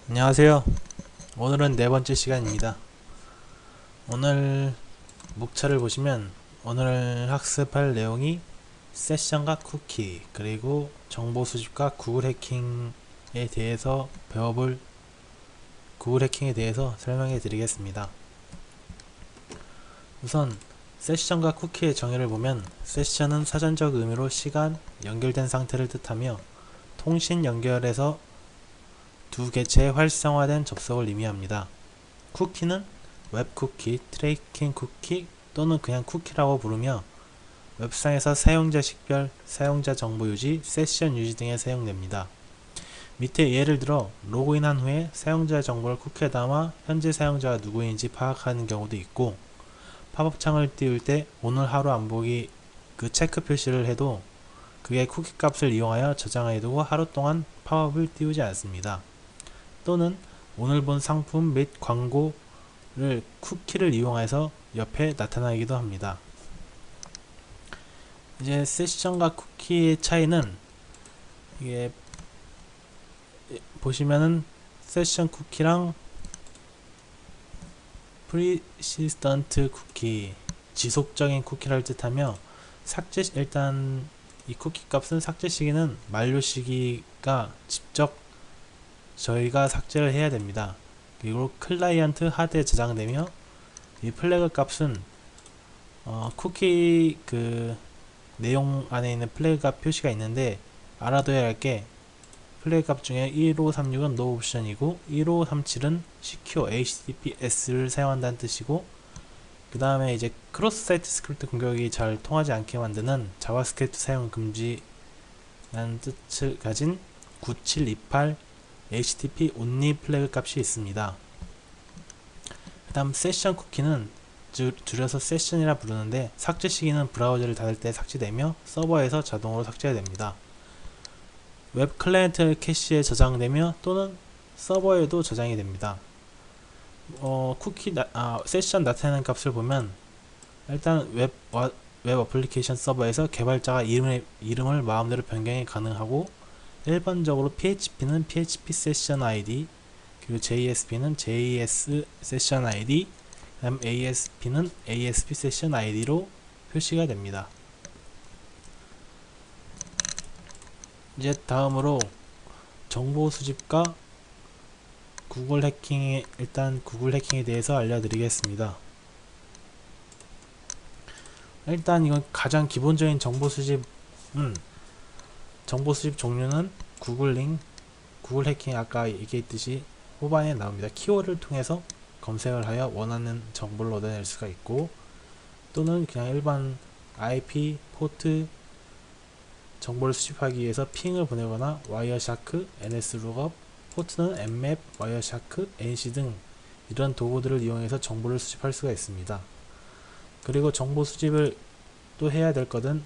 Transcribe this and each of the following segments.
안녕하세요. 오늘은 네 번째 시간입니다. 오늘 목차를 보시면 오늘 학습할 내용이 세션과 쿠키 그리고 정보 수집과 구글 해킹에 대해서 배워볼 구글 해킹에 대해서 설명해 드리겠습니다. 우선 세션과 쿠키의 정의를 보면 세션은 사전적 의미로 시간, 연결된 상태를 뜻하며 통신 연결에서 두 개체의 활성화된 접속을 의미합니다. 쿠키는 웹쿠키, 트래킹 쿠키 또는 그냥 쿠키라고 부르며 웹상에서 사용자 식별, 사용자 정보 유지, 세션 유지 등에 사용됩니다. 밑에 예를 들어 로그인한 후에 사용자 정보를 쿠키에 담아 현재 사용자가 누구인지 파악하는 경우도 있고, 팝업 창을 띄울 때 오늘 하루 안 보기 그 체크 표시를 해도 그게 쿠키 값을 이용하여 저장해두고 하루 동안 팝업을 띄우지 않습니다. 또는 오늘 본 상품 및 광고를 쿠키를 이용해서 옆에 나타나기도 합니다. 이제 세션과 쿠키의 차이는, 이게 보시면은 세션 쿠키랑 프리시스턴트 쿠키, 지속적인 쿠키를 뜻하며 일단 이 쿠키 값은 삭제 시기는 만료 시기가 직접 저희가 삭제를 해야 됩니다. 그리고 클라이언트 하드에 저장되며 이 플래그 값은 쿠키 그 내용 안에 있는 플래그 값 표시가 있는데, 알아둬야 할 게 플래그 값 중에 1536은 no 옵션이고 1537은 secure HTTPS를 사용한다는 뜻이고, 그 다음에 이제 크로스 사이트 스크립트 공격이 잘 통하지 않게 만드는 자바스크립트 사용 금지라는 뜻을 가진 9728 HTTP only 플래그 값이 있습니다. 그 다음 세션 쿠키는 줄여서 세션이라 부르는데, 삭제 시기는 브라우저를 닫을 때 삭제되며 서버에서 자동으로 삭제가 됩니다. 웹 클라이언트 캐시에 저장되며 또는 서버에도 저장이 됩니다. 세션 나타내는 값을 보면 일단 웹 어플리케이션 서버에서 개발자가 이름을 마음대로 변경이 가능하고, 일반적으로 PHP는 PHP 세션 ID, 그리고 JSP는 JS 세션 ID, 그다음 ASP는 ASP 세션 ID로 표시가 됩니다. 이제 다음으로 정보 수집과 구글 해킹에 대해서 알려드리겠습니다. 일단 이건 가장 기본적인 정보 수집 종류는 구글 해킹 아까 얘기했듯이 후반에 나옵니다. 키워드를 통해서 검색을 하여 원하는 정보를 얻어낼 수가 있고, 또는 그냥 일반 IP, 포트 정보를 수집하기 위해서 핑을 보내거나 와이어샤크, NSLOOKUP, 포트는 nmap, 와이어샤크, NC 등 이런 도구들을 이용해서 정보를 수집할 수가 있습니다. 그리고 정보 수집을 또 해야 될 것은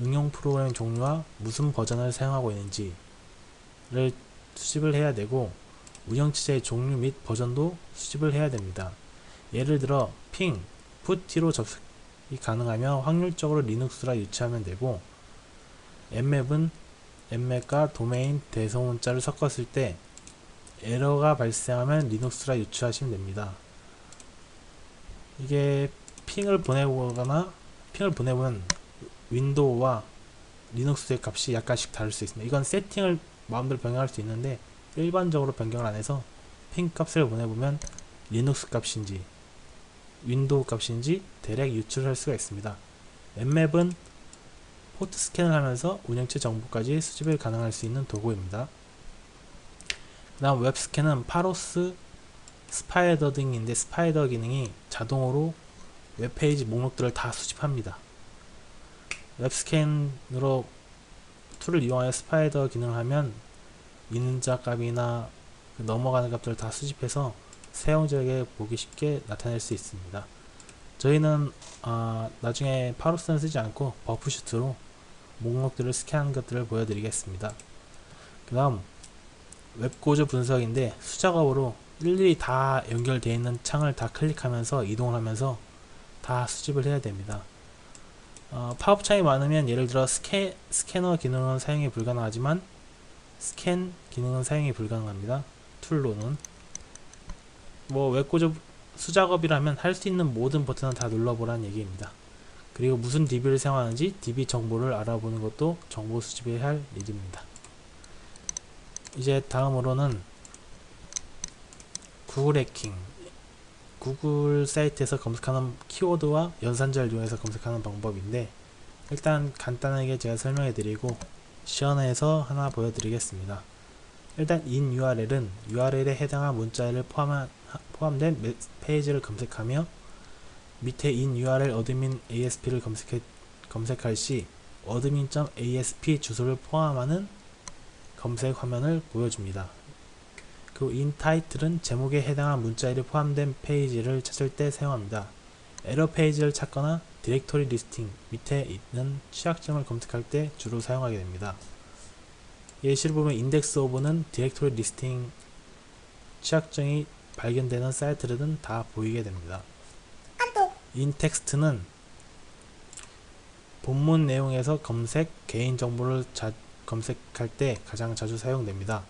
응용 프로그램 종류와 무슨 버전을 사용하고 있는지를 수집을 해야 되고, 운영체제의 종류 및 버전도 수집을 해야 됩니다. 예를 들어 핑, putT로 접속이 가능하며 확률적으로 리눅스라 유추하면 되고, nmap과 도메인 대소문자를 섞었을 때 에러가 발생하면 리눅스라 유추하시면 됩니다. 이게 핑을 보내보면 윈도우와 리눅스의 값이 약간씩 다를 수 있습니다. 이건 세팅을 마음대로 변경할 수 있는데, 일반적으로 변경을 안해서 핑 값을 보내보면 리눅스 값인지 윈도우 값인지 대략 유출할 수가 있습니다. nmap은 포트 스캔을 하면서 운영체 정보까지 수집을 가능할 수 있는 도구입니다. 그 다음 웹스캔은 파로스, 스파이더 등인데, 스파이더 기능이 자동으로 웹페이지 목록들을 다 수집합니다. 웹스캔으로 툴을 이용하여 스파이더 기능을 하면 인자 값이나 넘어가는 값들을 다 수집해서 사용자에게 보기 쉽게 나타낼 수 있습니다. 저희는 나중에 파로스는 쓰지 않고 버프슈트로 목록들을 스캔하는 것들을 보여드리겠습니다. 그 다음 웹고조 분석인데, 수작업으로 일일이 다 연결되어 있는 창을 다 클릭하면서 이동을 하면서 다 수집을 해야 됩니다. 팝업 창이 많으면 예를 들어 스캐너 기능은 사용이 불가능하지만 스캔 기능은 사용이 불가능합니다. 툴로는 뭐 웹고조 수작업이라면 할 수 있는 모든 버튼을 다 눌러보라는 얘기입니다. 그리고 무슨 DB를 사용하는지 DB 정보를 알아보는 것도 정보 수집해야 할 일입니다. 이제 다음으로는 구글 해킹, 구글 사이트에서 검색하는 키워드와 연산자를 이용해서 검색하는 방법인데, 일단 간단하게 제가 설명해 드리고 시연해서 하나 보여드리겠습니다. 일단 in URL은 URL에 해당한 문자를 포함된 페이지를 검색하며, 밑에 in URL 어드민 ASP를 검색할 시 admin.asp 주소를 포함하는 검색 화면을 보여줍니다. 그리고 in title은 제목에 해당한 문자열이 포함된 페이지를 찾을 때 사용합니다. 에러 페이지를 찾거나 디렉토리 리스팅 밑에 있는 취약점을 검색할 때 주로 사용하게 됩니다. 예시를 보면 인덱스 오브는 디렉토리 리스팅 취약점이 발견되는 사이트들은 다 보이게 됩니다. in text는 본문 내용에서 검색, 개인정보를 검색할 때 가장 자주 사용됩니다.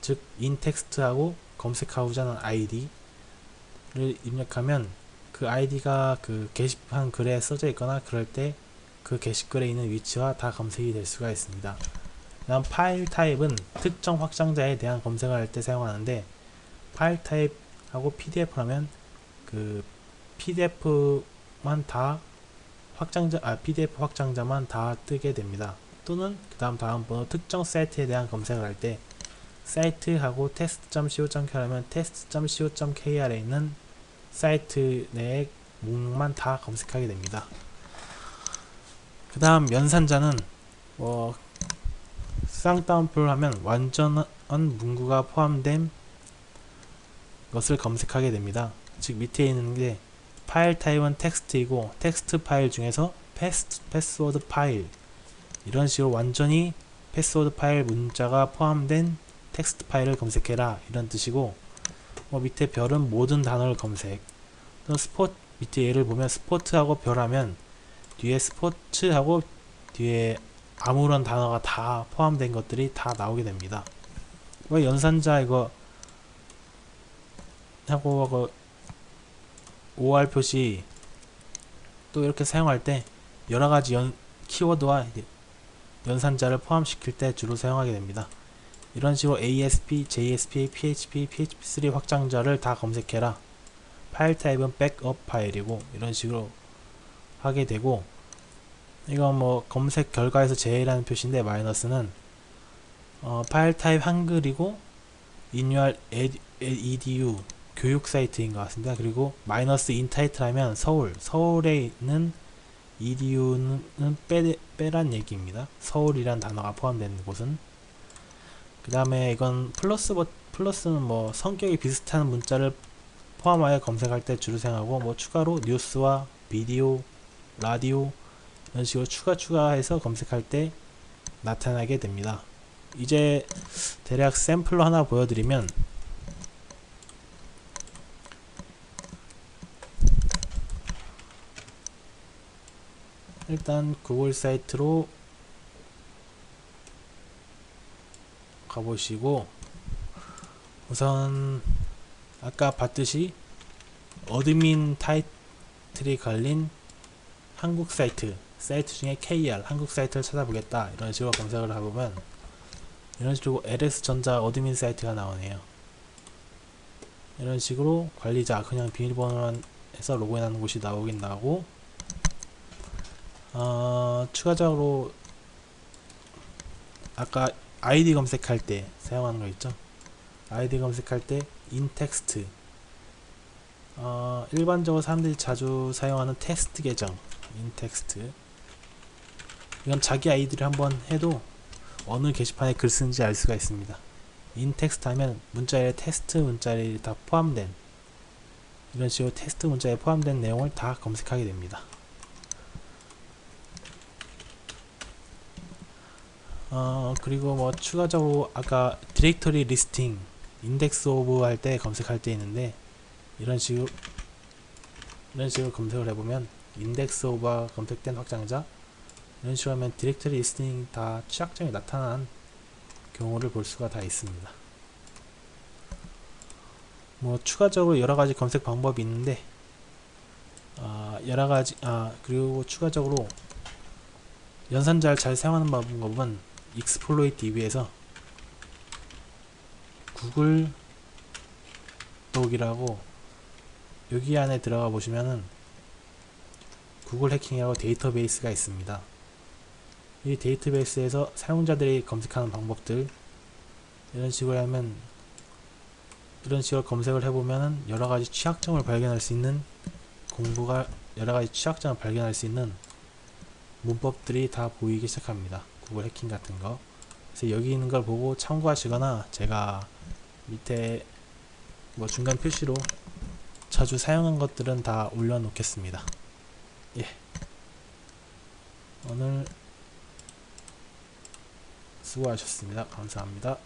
즉 in text하고 검색하고자 하는 id를 입력하면 그 id가 그 게시판 글에 써져 있거나 그럴 때 그 게시글에 있는 위치와 다 검색이 될 수가 있습니다. 다음 파일 타입은 특정 확장자에 대한 검색을 할 때 사용하는데, 파일 타입하고 PDF라면 그 PDF만 다 PDF 확장자만 다 뜨게 됩니다. 또는 다음 번호 특정 사이트에 대한 검색을 할 때 사이트하고 test.co.kr하면 test.co.kr에 있는 사이트 내의 목록만 다 검색하게 됩니다. 그 다음 연산자는 쌍따옴표를 하면 완전한 문구가 포함된 것을 검색하게 됩니다. 즉 밑에 있는 게 파일 타입은 텍스트이고 텍스트 파일 중에서 패스워드 파일, 이런 식으로 완전히 패스워드 파일 문자가 포함된 텍스트 파일을 검색해라, 이런 뜻이고, 밑에 별은 모든 단어를 검색, 또 밑에 예를 보면 스포트하고 별하면 뒤에 스포츠하고 뒤에 아무런 단어가 다 포함된 것들이 다 나오게 됩니다. 연산자 이거 하고 OR 표시 또 이렇게 사용할 때 여러가지 키워드와 연산자를 포함시킬 때 주로 사용하게 됩니다. 이런 식으로 ASP, JSP, PHP, PHP3 확장자를 다 검색해라, 파일 타입은 백업 파일이고, 이런 식으로 하게 되고, 이건 검색 결과에서 제외라는 표시인데 마이너스는 파일 타입 한글이고 인유알 edu 교육 사이트인 것 같습니다. 그리고 마이너스 인 타이틀 하면 서울에 있는 edu는 빼란 얘기입니다. 서울이란 단어가 포함되는 곳은. 그 다음에 이건 플러스는 성격이 비슷한 문자를 포함하여 검색할 때 주로 사용하고, 추가로 뉴스와 비디오, 라디오 이런 식으로 추가해서 검색할 때 나타나게 됩니다. 이제 대략 샘플로 하나 보여드리면, 일단 구글 사이트로 가보시고, 우선 아까 봤듯이 어드민 타이틀이 걸린 한국 사이트 중에 KR 한국 사이트를 찾아보겠다, 이런 식으로 검색을 해보면 이런 식으로 LS전자 어드민 사이트가 나오네요. 이런 식으로 관리자 그냥 비밀번호만 해서 로그인하는 곳이 나오긴 나오고, 추가적으로 아까 ID 검색할 때 사용하는 거 있죠. ID 검색할 때 인텍스트, 일반적으로 사람들이 자주 사용하는 테스트 계정 인텍스트, 이건 자기 아이디를 한번 해도 어느 게시판에 글 쓰는지 알 수가 있습니다. 인텍스트 하면 문자에 테스트 문자에 다 포함된, 이런 식으로 테스트 문자에 포함된 내용을 다 검색하게 됩니다. 그리고 추가적으로 아까 디렉터리 리스팅 인덱스 오브 할 때 검색할 때 있는데, 이런 식으로 검색을 해보면 인덱스 오브가 검색된 확장자, 이런 식으로 하면 디렉터리 리스팅 다 취약점이 나타난 경우를 볼 수가 다 있습니다. 뭐 추가적으로 여러가지 검색 방법이 있는데 그리고 추가적으로 연산자를 잘 사용하는 방법은 익스플로이트 DB에서 구글 독이라고 여기 안에 들어가 보시면은 구글 해킹이라고 데이터베이스가 있습니다. 이 데이터베이스에서 사용자들이 검색하는 방법들 이런 식으로 검색을 해보면은 여러가지 취약점을 발견할 수 있는 문법들이 다 보이기 시작합니다. 구글 해킹 같은 거. 그래서 여기 있는 걸 보고 참고하시거나 제가 밑에 뭐 중간 표시로 자주 사용한 것들은 다 올려놓겠습니다. 예. 오늘 수고하셨습니다. 감사합니다.